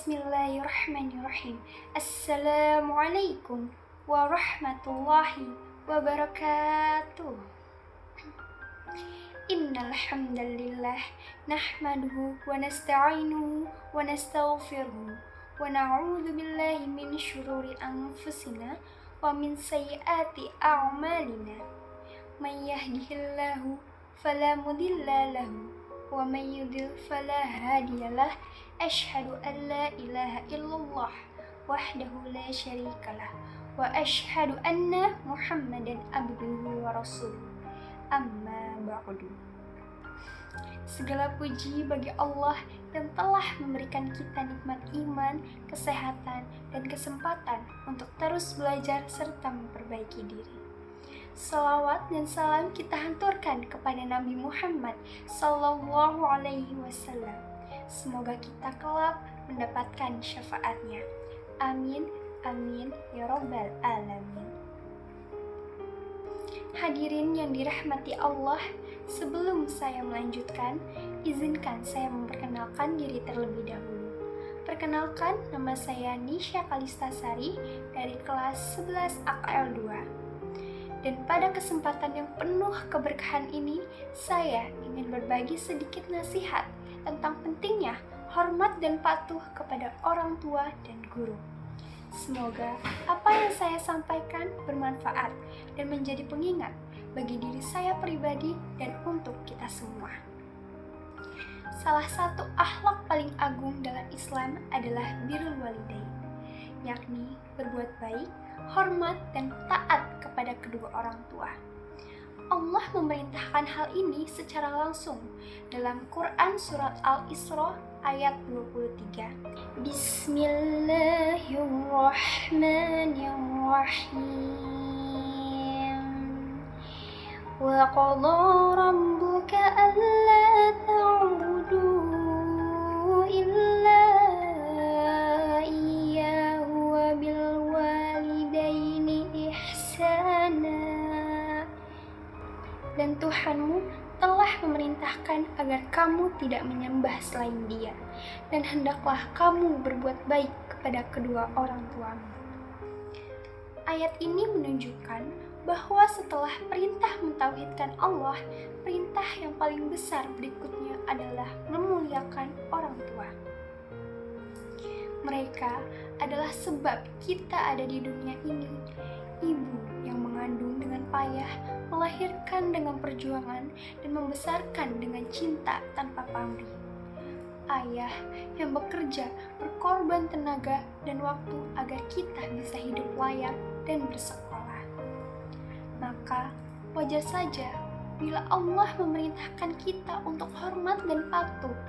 Bismillahirrahmanirrahim. Assalamualaikum warahmatullahi wabarakatuh. Innal hamdalillah nahmaduhu wa nasta'inuhu wa nastaghfiruhu wa na'udzu billahi min syururi anfusina wa min sayyiati a'malina. May yahdihillahu fala mudilla lahu wa may yudlil fala hadiyalah. Asyhadu an la ilaha illallah wahdahu la syarikalah wa asyhadu anna Muhammadan abduhu wa rasuluh. Amma ba'du. Segala puji bagi Allah yang telah memberikan kita nikmat iman, kesehatan, dan kesempatan untuk terus belajar serta memperbaiki diri. Salawat dan salam kita hanturkan kepada Nabi Muhammad sallallahu alaihi wasallam. Semoga kita kelak mendapatkan syafaatnya. Amin, amin, ya rabbal alamin. Hadirin yang dirahmati Allah, sebelum saya melanjutkan, izinkan saya memperkenalkan diri terlebih dahulu. Perkenalkan, nama saya Nisha Kalistasari dari kelas 11 AKL 2. Dan pada kesempatan yang penuh keberkahan ini, saya ingin berbagi sedikit nasihat tentang pentingnya hormat dan patuh kepada orang tua dan guru. Semoga apa yang saya sampaikan bermanfaat dan menjadi pengingat bagi diri saya pribadi dan untuk kita semua. Salah satu akhlak paling agung dalam Islam adalah birrul walidain, yakni berbuat baik, hormat, dan taat kepada kedua orang tua. Allah memerintahkan hal ini secara langsung dalam Quran Surat Al-Isra ayat 23. Bismillahirrahmanirrahim. Wa qadha rabbuka alla ta'budu illa iyyahu wa bil walidaini ihsana. Dan Tuhanmu telah memerintahkan agar kamu tidak menyembah selain Dia, dan hendaklah kamu berbuat baik kepada kedua orang tuamu. Ayat ini menunjukkan bahwa setelah perintah mentauhidkan Allah, perintah yang paling besar berikutnya adalah memuliakan orang tua. Mereka adalah sebab kita ada di dunia ini. Ibu yang mengandung dengan payah, melahirkan dengan perjuangan, dan membesarkan dengan cinta tanpa pamrih. Ayah yang bekerja, berkorban tenaga dan waktu agar kita bisa hidup layak dan bersekolah. Maka wajar saja bila Allah memerintahkan kita untuk hormat dan patuh,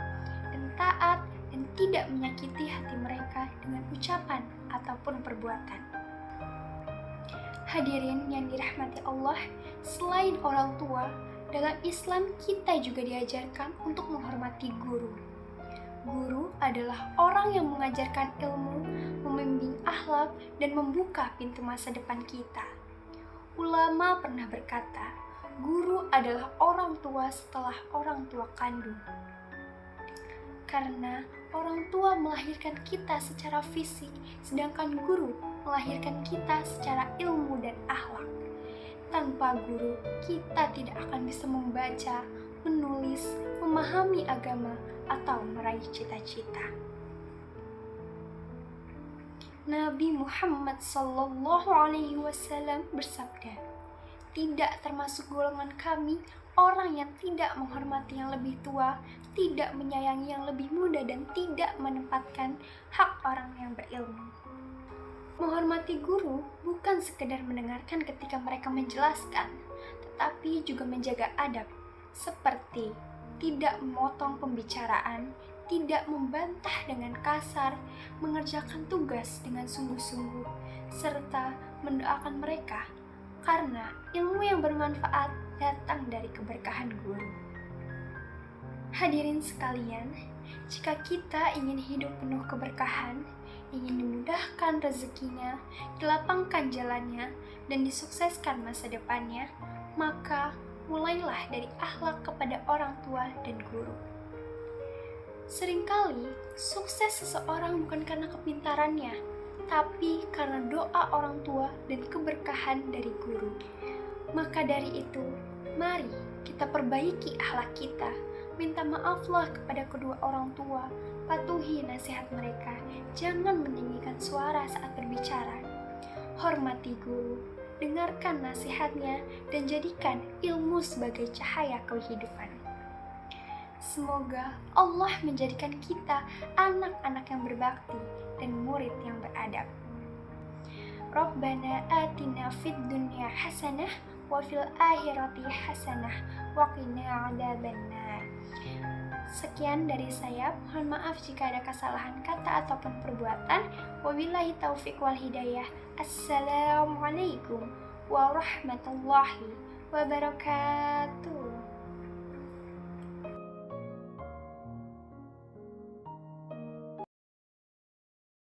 dan taat, dan tidak menyakiti hati mereka dengan ucapan ataupun perbuatan. Hadirin yang dirahmati Allah, selain orang tua, dalam Islam kita juga diajarkan untuk menghormati guru. Guru adalah orang yang mengajarkan ilmu, membimbing akhlak, dan membuka pintu masa depan kita. Ulama pernah berkata, guru adalah orang tua setelah orang tua kandung. Karena orang tua melahirkan kita secara fisik, sedangkan guru melahirkan kita secara ilmu dan akhlak. Tanpa guru, kita tidak akan bisa membaca, menulis, memahami agama, atau meraih cita-cita. Nabi Muhammad SAW bersabda, "Tidak termasuk golongan kami orang yang tidak menghormati yang lebih tua, tidak menyayangi yang lebih muda, dan tidak menempatkan hak orang yang berilmu." Menghormati guru bukan sekedar mendengarkan ketika mereka menjelaskan, tetapi juga menjaga adab, seperti tidak memotong pembicaraan, tidak membantah dengan kasar, mengerjakan tugas dengan sungguh-sungguh, serta mendoakan mereka, karena ilmu yang bermanfaat datang dari keberkahan guru. Hadirin sekalian, jika kita ingin hidup penuh keberkahan, ingin dimudahkan rezekinya, dilapangkan jalannya, dan disukseskan masa depannya, maka mulailah dari akhlak kepada orang tua dan guru. Seringkali sukses seseorang bukan karena kepintarannya, tapi karena doa orang tua dan keberkahan dari guru. Maka dari itu, mari kita perbaiki akhlak kita, minta maaflah kepada kedua orang tua, patuhi nasihat mereka, jangan meninggikan suara saat berbicara. Hormati guru, dengarkan nasihatnya, dan jadikan ilmu sebagai cahaya kehidupan. Semoga Allah menjadikan kita anak-anak yang berbakti dan murid yang beradab. Rabbana atina fid dunya hasanah wa fil akhirati hasanah wa qina adzabannar. Sekian dari saya, mohon maaf jika ada kesalahan kata ataupun perbuatan. Wabillahi taufiq wal hidayah. Assalamualaikum warahmatullahi wabarakatuh.